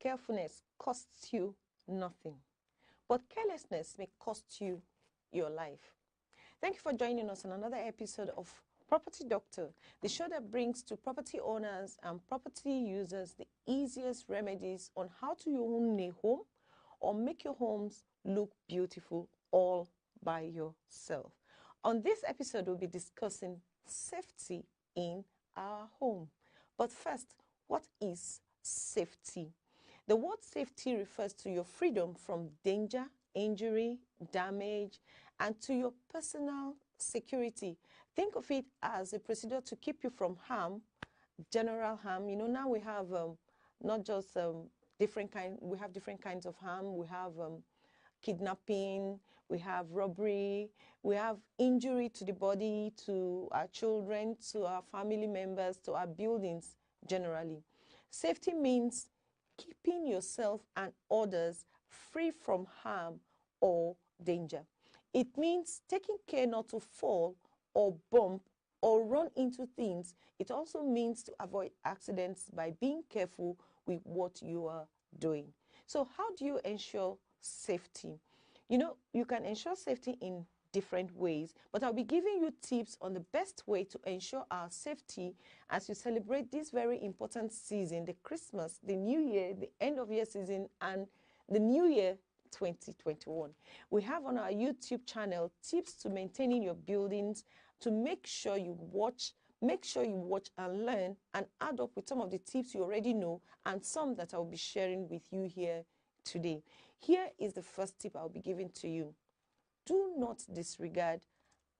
carefulness costs you nothing, but carelessness may cost you your life. Thank you for joining us on another episode of Property Doctor, the show that brings to property owners and property users the easiest remedies on how to own a home or make your homes look beautiful all by yourself. On this episode, we'll be discussing safety in our home. But first, what is safety? The word safety refers to your freedom from danger, injury, damage, and to your personal security. Think of it as a procedure to keep you from harm, general harm. You know, now we have not just we have different kinds of harm. We have kidnapping, we have robbery, we have injury to the body, to our children, to our family members, to our buildings generally. Safety means keeping yourself and others free from harm or danger. It means taking care not to fall or bump or run into things. It also means to avoid accidents by being careful with what you are doing. So how do you ensure safety? You know, you can ensure safety in different ways, but I'll be giving you tips on the best way to ensure our safety as you celebrate this very important season, the Christmas, the New Year, the end of year season, and the New Year 2021. We have on our YouTube channel tips to maintaining your buildings, to make sure you watch and learn and add up with some of the tips you already know and some that I'll be sharing with you here today. Here is the first tip I'll be giving to you. Do not disregard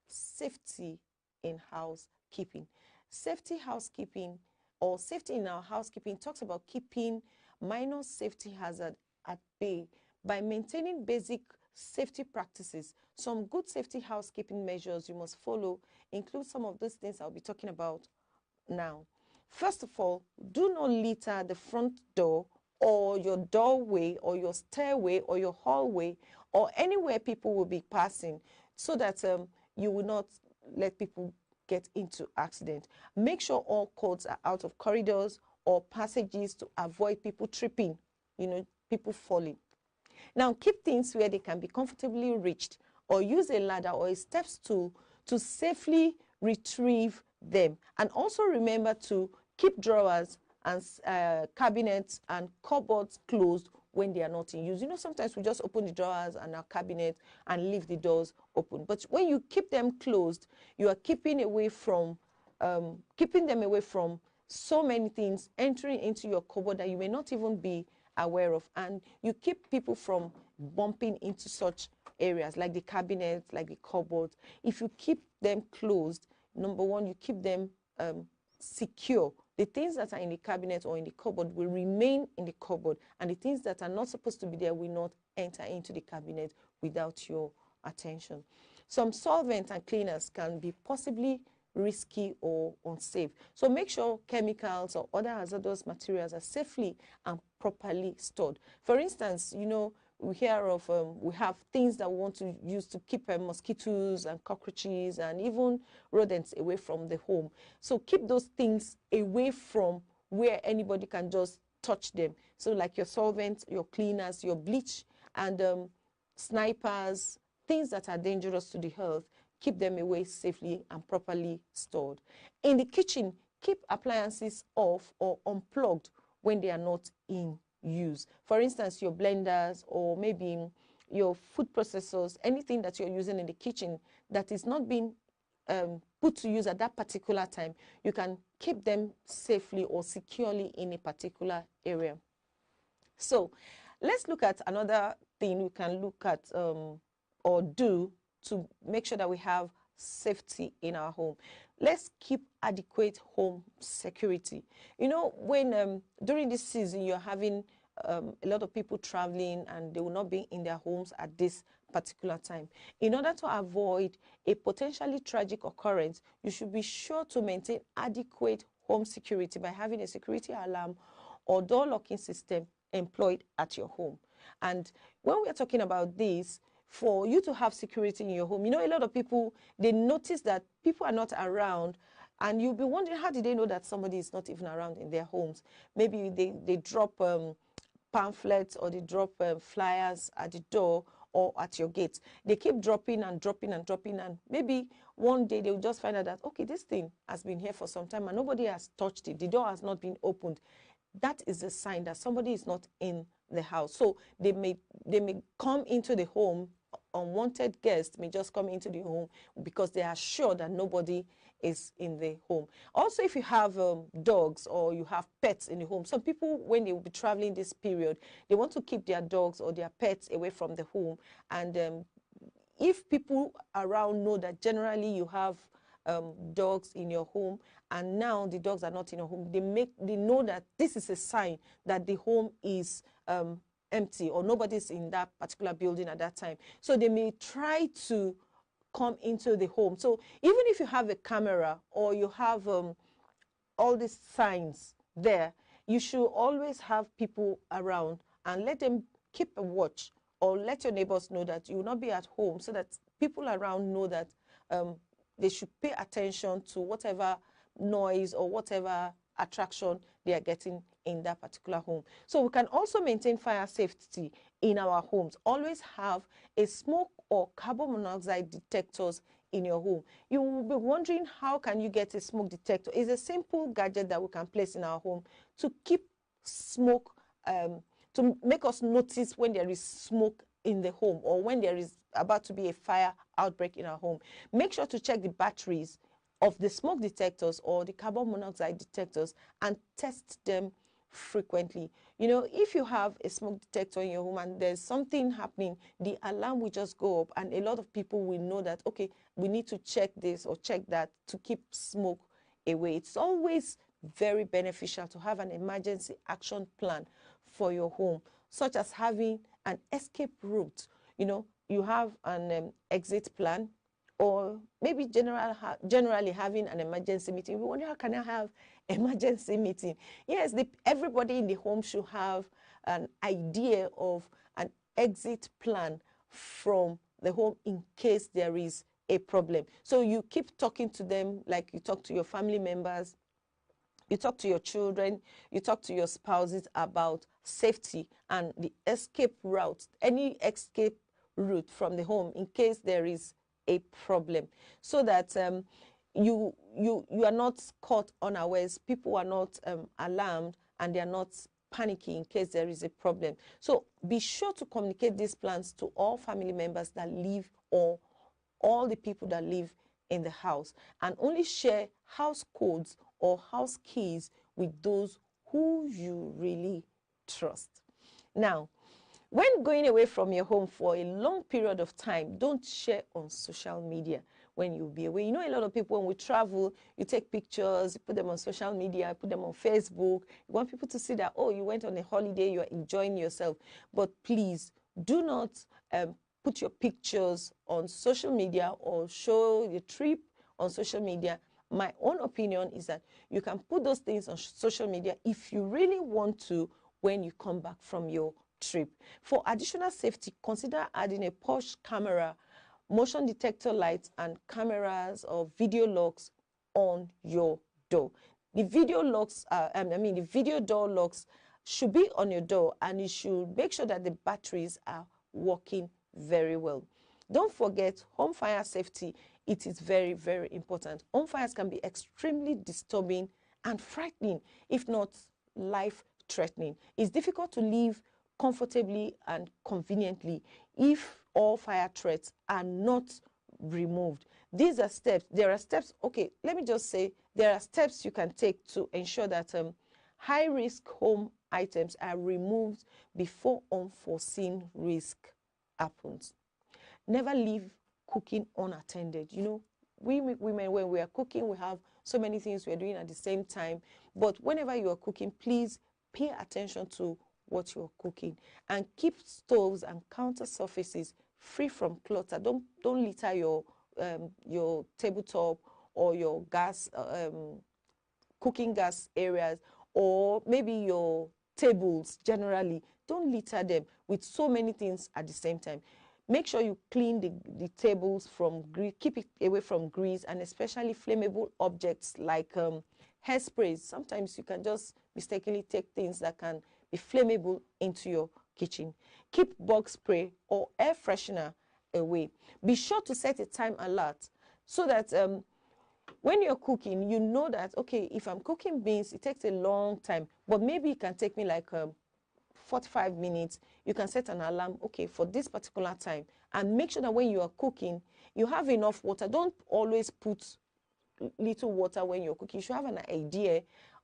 safety in housekeeping. Safety housekeeping or safety in our housekeeping talks about keeping minor safety hazard at bay by maintaining basic safety practices. Some good safety housekeeping measures you must follow include some of those things I'll be talking about now. First of all, do not litter the front door or your doorway or your stairway or your hallway or anywhere people will be passing, so that you will not let people get into accident. Make sure all cords are out of corridors or passages to avoid people tripping, people falling. Now, keep things where they can be comfortably reached, or use a ladder or a step stool to safely retrieve them. And also remember to keep drawers and cabinets and cupboards closed when they are not in use. You know, sometimes we just open the drawers and our cabinet and leave the doors open. But when you keep them closed, you are keeping them away from so many things entering into your cupboard that you may not even be aware of. And you keep people from bumping into such areas like the cabinets, like the cupboards. If you keep them closed, number one, you keep them secure. The things that are in the cabinet or in the cupboard will remain in the cupboard, and the things that are not supposed to be there will not enter into the cabinet without your attention. Some solvents and cleaners can be possibly risky or unsafe. So make sure chemicals or other hazardous materials are safely and properly stored. For instance, we hear of, we have things that we want to use to keep mosquitoes and cockroaches and even rodents away from the home. So keep those things away from where anybody can just touch them. So like your solvents, your cleaners, your bleach, and snipers, things that are dangerous to the health, keep them away safely and properly stored. In the kitchen, keep appliances off or unplugged when they are not in use. For instance, your blenders or maybe your food processors, anything that you're using in the kitchen that is not being put to use at that particular time, you can keep them safely or securely in a particular area. So let's look at another thing we can look at or do to make sure that we have safety in our home. Let's keep adequate home security. You know, when during this season you're having a lot of people traveling and they will not be in their homes at this particular time. In order to avoid a potentially tragic occurrence, you should be sure to maintain adequate home security by having a security alarm or door locking system employed at your home. And when we are talking about this, for you to have security in your home, you know, a lot of people, they notice that people are not around, and you'll be wondering, how did they know that somebody is not even around in their homes? Maybe they drop pamphlets or they drop flyers at the door or at your gate. They keep dropping and dropping and dropping, and maybe one day they'll just find out that, okay, this thing has been here for some time and nobody has touched it. The door has not been opened. That is a sign that somebody is not in the house. So they may come into the home. Unwanted guests may just come into the home because they are sure that nobody is in the home. Also, if you have dogs or you have pets in the home, some people, when they will be traveling this period, they want to keep their dogs or their pets away from the home. And if people around know that generally you have dogs in your home, and now the dogs are not in your home, they know that this is a sign that the home is empty or nobody's in that particular building at that time. So they may try to come into the home. So even if you have a camera or you have all these signs there, you should always have people around and let them keep a watch, or let your neighbors know that you will not be at home, so that people around know that they should pay attention to whatever noise or whatever attraction they are getting in that particular home. So we can also maintain fire safety in our homes. Always have a smoke or carbon monoxide detectors in your home. You will be wondering, how can you get a smoke detector? It's a simple gadget that we can place in our home to keep smoke, to make us notice when there is smoke in the home or when there is about to be a fire outbreak in our home. Make sure to check the batteries of the smoke detectors or the carbon monoxide detectors and test them frequently. You know, if you have a smoke detector in your home and there's something happening, the alarm will just go up, and a lot of people will know that, okay, we need to check this or check that to keep smoke away. It's always very beneficial to have an emergency action plan for your home, such as having an escape route. You know, you have an exit plan, or maybe generally having an emergency meeting. We wonder, how can I have emergency meeting? Yes, everybody in the home should have an idea of an exit plan from the home in case there is a problem. So you keep talking to them like you talk to your family members. You talk to your children, you talk to your spouses about safety and the escape route, any escape route from the home in case there is a problem, so that you are not caught unawares. People are not alarmed and they are not panicking in case there is a problem. So be sure to communicate these plans to all family members that live, or all the people that live in the house, and only share house codes or house keys with those who you really trust. Now, when going away from your home for a long period of time, don't share on social media when you'll be away. You know, a lot of people, when we travel, you take pictures, you put them on social media, put them on Facebook. You want people to see that, oh, you went on a holiday, you're enjoying yourself. But please do not put your pictures on social media or show the trip on social media. My own opinion is that you can put those things on social media if you really want to when you come back from your trip. For additional safety, consider adding a push camera, motion detector lights, and cameras or video locks on your door. The video locks, the video door locks should be on your door, and you should make sure that the batteries are working very well. Don't forget home fire safety. It is very, very important. Home fires can be extremely disturbing and frightening, if not life-threatening. It's difficult to live comfortably and conveniently if all fire threats are not removed. These are steps. There are steps. Okay, let me just say there are steps you can take to ensure that high-risk home items are removed before unforeseen risk happens. Never leave cooking unattended. You know, we women, when we are cooking, we have so many things we're doing at the same time. But whenever you are cooking, please pay attention to what you're cooking, and keep stoves and counter surfaces free from clutter. Don't litter your tabletop or your gas cooking gas areas, or maybe your tables generally. Don't litter them with so many things at the same time. Make sure you clean the tables from grease, keep it away from grease, and especially flammable objects like hairsprays. Sometimes you can just mistakenly take things that can be flammable into your kitchen. Keep bug spray or air freshener away. Be sure to set a time alert so that when you're cooking, you know that, okay, if I'm cooking beans, it takes a long time, but maybe it can take me like 45 minutes. You can set an alarm, okay, for this particular time, and make sure that when you are cooking, you have enough water. Don't always put little water when you're cooking. You should have an idea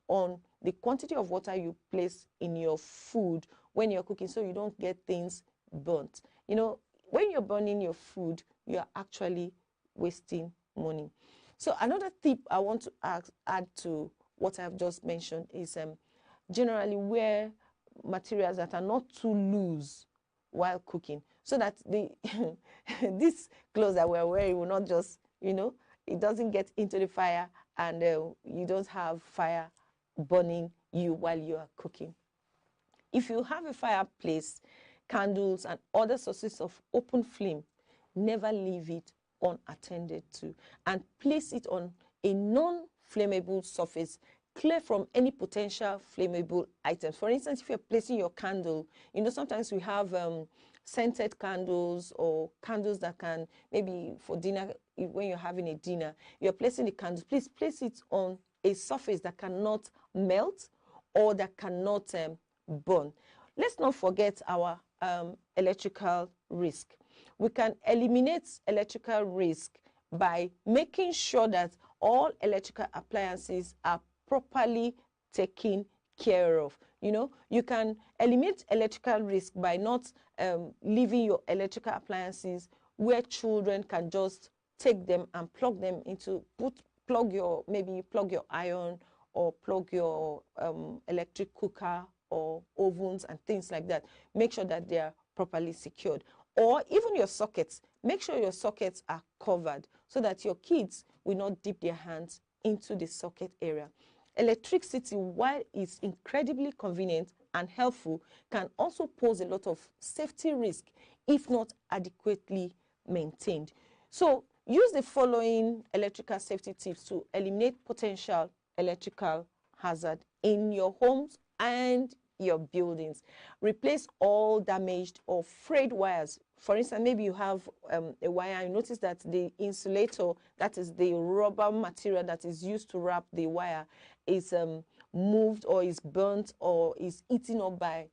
on the quantity of water you place in your food when you're cooking, so you don't get things burnt. You know, when you're burning your food, you're actually wasting money. So another tip I want to add to what I've just mentioned is generally wear materials that are not too loose while cooking, so that the these clothes that we're wearing will not just, you know, it doesn't get into the fire and you don't have fire burning you while you are cooking. If you have a fireplace, candles, and other sources of open flame, never leave it unattended to, and place it on a non-flammable surface, clear from any potential flammable items. For instance, if you're placing your candle, you know, sometimes we have scented candles or candles that can, maybe for dinner, when you're having a dinner, you're placing the candles, please place it on a surface that cannot melt or that cannot burn. Let's not forget our electrical risk. We can eliminate electrical risk by making sure that all electrical appliances are properly taken care of. You know, you can eliminate electrical risk by not leaving your electrical appliances where children can just take them and plug them into, plug your iron or plug your electric cooker or ovens and things like that. Make sure that they are properly secured. Or even your sockets, make sure your sockets are covered so that your kids will not dip their hands into the socket area. Electricity, while it's incredibly convenient and helpful, can also pose a lot of safety risk if not adequately maintained. So use the following electrical safety tips to eliminate potential electrical hazard in your homes and your buildings. Replace all damaged or frayed wires. For instance, maybe you have a wire, you notice that the insulator, that is the rubber material that is used to wrap the wire, is moved or is burnt or is eaten up by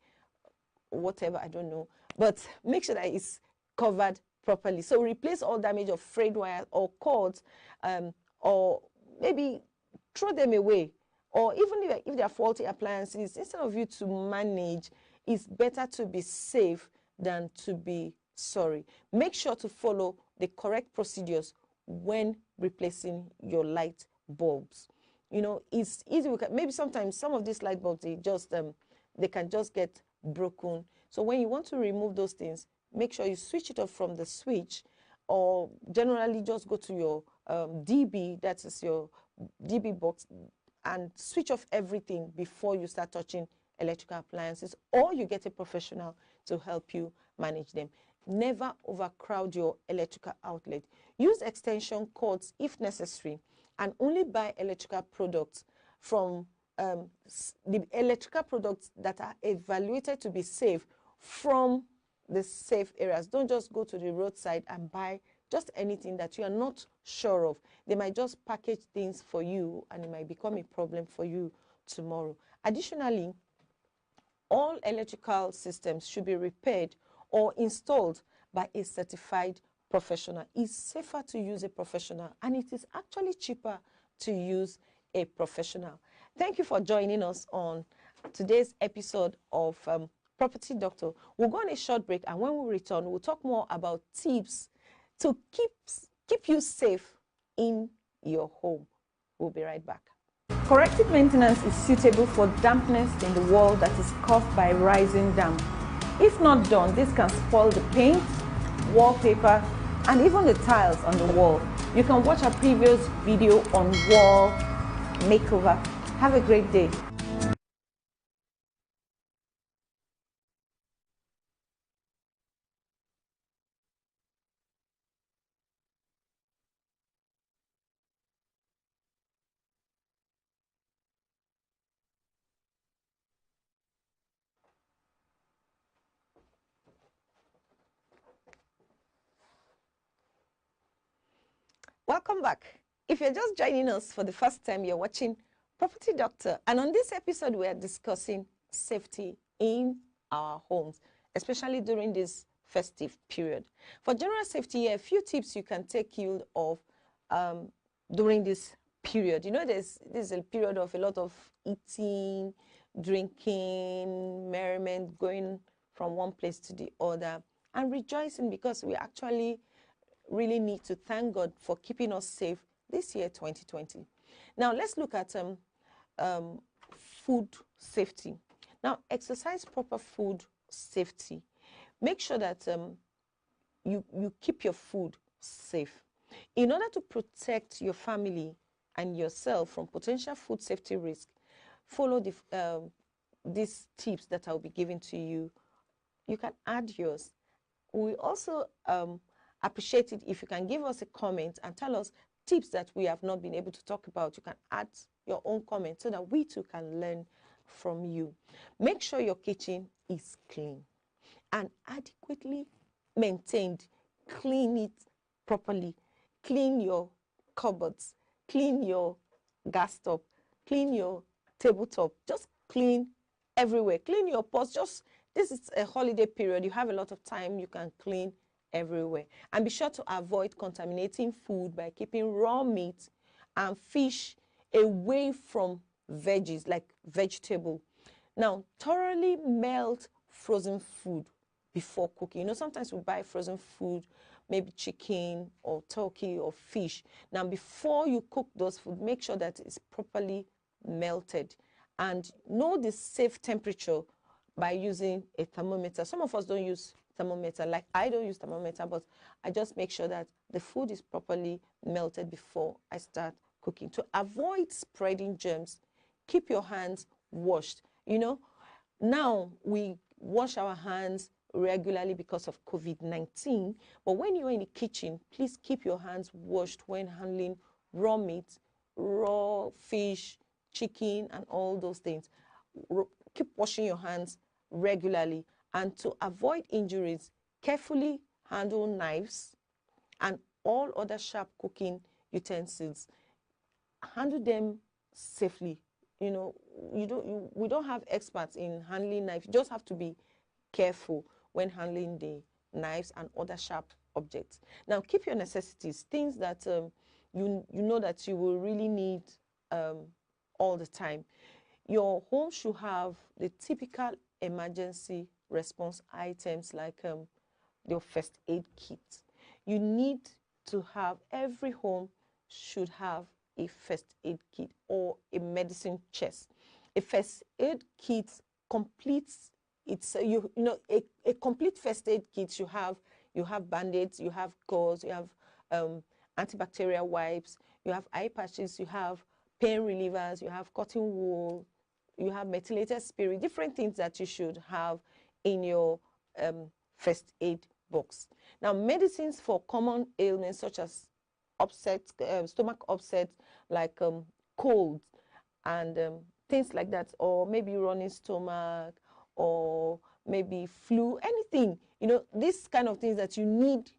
whatever, I don't know. But make sure that it's covered properly. So replace all damage of frayed wire or cords, or maybe throw them away. Or even if they are faulty appliances, instead of you to manage, it's better to be safe than to be sorry. Make sure to follow the correct procedures when replacing your light bulbs. You know, it's easy. Maybe sometimes some of these light bulbs, they can just get broken. So when you want to remove those things, make sure you switch it off from the switch, or generally just go to your DB, that is your DB box, and switch off everything before you start touching electrical appliances, or you get a professional to help you manage them. Never overcrowd your electrical outlet. Use extension cords if necessary, and only buy electrical products from the electrical products that are evaluated to be safe from the safe areas. Don't just go to the roadside and buy just anything that you are not sure of. They might just package things for you and it might become a problem for you tomorrow. Additionally, all electrical systems should be repaired or installed by a certified professional. It's safer to use a professional, and it is actually cheaper to use a professional. Thank you for joining us on today's episode of Property Doctor. We'll go on a short break, and when we return, we'll talk more about tips to keep you safe in your home. We'll be right back. Corrective maintenance is suitable for dampness in the wall that is caused by rising damp. If not done, this can spoil the paint, wallpaper, and even the tiles on the wall. You can watch our previous video on wall makeover. Have a great day. Welcome back. If you're just joining us for the first time, you're watching Property Doctor. And on this episode, we are discussing safety in our homes, especially during this festive period. For general safety, a few tips you can take hold of during this period. You know, this is a period of a lot of eating, drinking, merriment, going from one place to the other, and rejoicing because we actually really need to thank God for keeping us safe this year, 2020. Now, let's look at food safety. Now, exercise proper food safety. Make sure that you keep your food safe. In order to protect your family and yourself from potential food safety risk, follow these tips that I'll be giving to you. You can add yours. We also appreciate it if you can give us a comment and tell us tips that we have not been able to talk about. You can add your own comment so that we too can learn from you. Make sure your kitchen is clean and adequately maintained. Clean it properly. Clean your cupboards. Clean your gas top. Clean your tabletop. Just clean everywhere. Clean your pots. This is a holiday period. You have a lot of time. You can clean everywhere. And be sure to avoid contaminating food by keeping raw meat and fish away from veggies like vegetable. Now, thoroughly melt frozen food before cooking. You know, sometimes we buy frozen food, maybe chicken or turkey or fish. Now, before you cook those food, make sure that it's properly melted and know the safe temperature by using a thermometer. Some of us don't use thermometer, like I don't use thermometer, but I just make sure that the food is properly melted before I start cooking. To avoid spreading germs, keep your hands washed. You know, now we wash our hands regularly because of COVID-19, but when you're in the kitchen, please keep your hands washed when handling raw meat, raw fish, chicken, and all those things. Keep washing your hands regularly. And to avoid injuries, carefully handle knives and all other sharp cooking utensils. Handle them safely. You know, we don't have experts in handling knives. You just have to be careful when handling the knives and other sharp objects. Now, keep your necessities, things that you know that you will really need all the time. Your home should have the typical emergency response items like your first aid kit. You need to have, every home should have a first aid kit or a medicine chest. A first aid kit completes it's a complete first aid kit. You have band-aids, you have gauze, you have antibacterial wipes, you have eye patches, you have pain relievers, you have cotton wool, you have methylated spirit, different things that you should have in your first aid box. Now, medicines for common ailments such as upsets, stomach upset, like colds and things like that, or maybe running stomach, or maybe flu, anything, you know, this kind of things that you need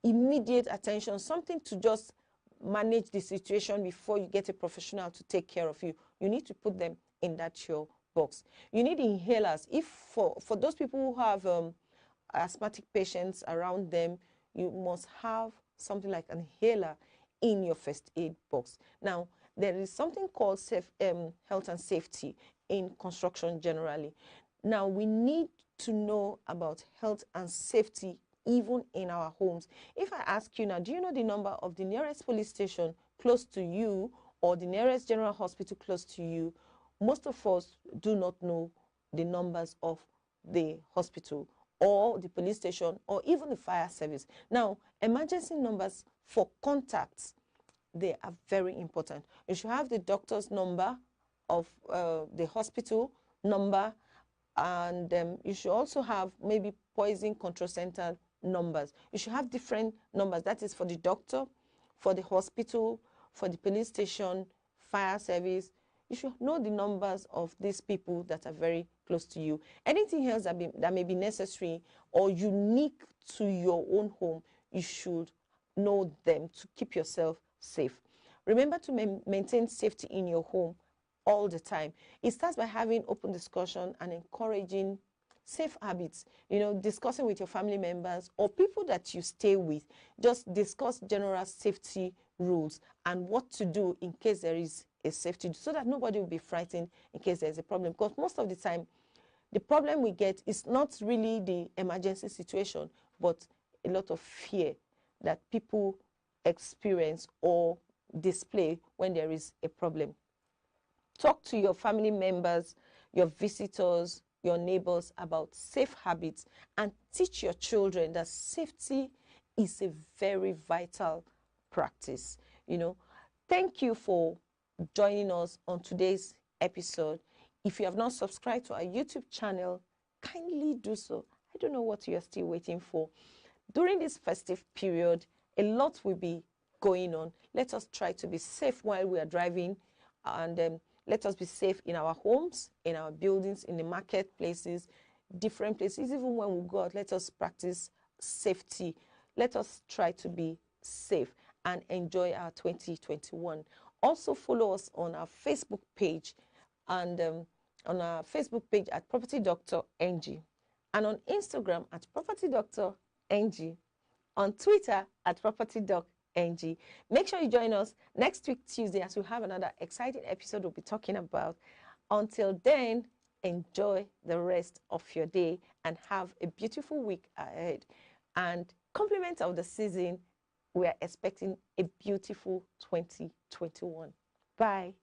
immediate attention, something to just manage the situation before you get a professional to take care of you. You need to put them in that your box. You need inhalers. If for those people who have asthmatic patients around them, you must have something like an inhaler in your first aid box. Now, there is something called health and safety in construction generally. Now, we need to know about health and safety even in our homes. If I ask you now, do you know the number of the nearest police station close to you or the nearest general hospital close to you? Most of us do not know the numbers of the hospital or the police station or even the fire service. Now, emergency numbers for contacts, they are very important. You should have the doctor's number of the hospital number, and you should also have maybe poison control center numbers. You should have different numbers. That is for the doctor, for the hospital, for the police station, fire service. You should know the numbers of these people that are very close to you. Anything else that may be necessary or unique to your own home, you should know them to keep yourself safe. Remember to maintain safety in your home all the time. It starts by having open discussion and encouraging safe habits, discussing with your family members or people that you stay with. Just discuss general safety rules and what to do in case there is a safety, so that nobody will be frightened in case there's a problem. Because most of the time, the problem we get is not really the emergency situation, but a lot of fear that people experience or display when there is a problem. Talk to your family members, your visitors, your neighbors about safe habits, and teach your children that safety is a very vital practice. Thank you for joining us on today's episode. If you have not subscribed to our YouTube channel, kindly do so. I don't know what you're still waiting for. During this festive period, a lot will be going on. Let us try to be safe while we are driving, and let us be safe in our homes, in our buildings, in the marketplaces, different places. Even when we go out, let us practice safety. Let us try to be safe and enjoy our 2021. Also follow us on our Facebook page, and on our Facebook page at Property Doctor NG, and on Instagram at Property Doctor NG, on Twitter at Property Doc NG. Make sure you join us next week Tuesday as we have another exciting episode we'll be talking about. Until then, enjoy the rest of your day and have a beautiful week ahead. And compliments of the season, we are expecting a beautiful 2021. Bye.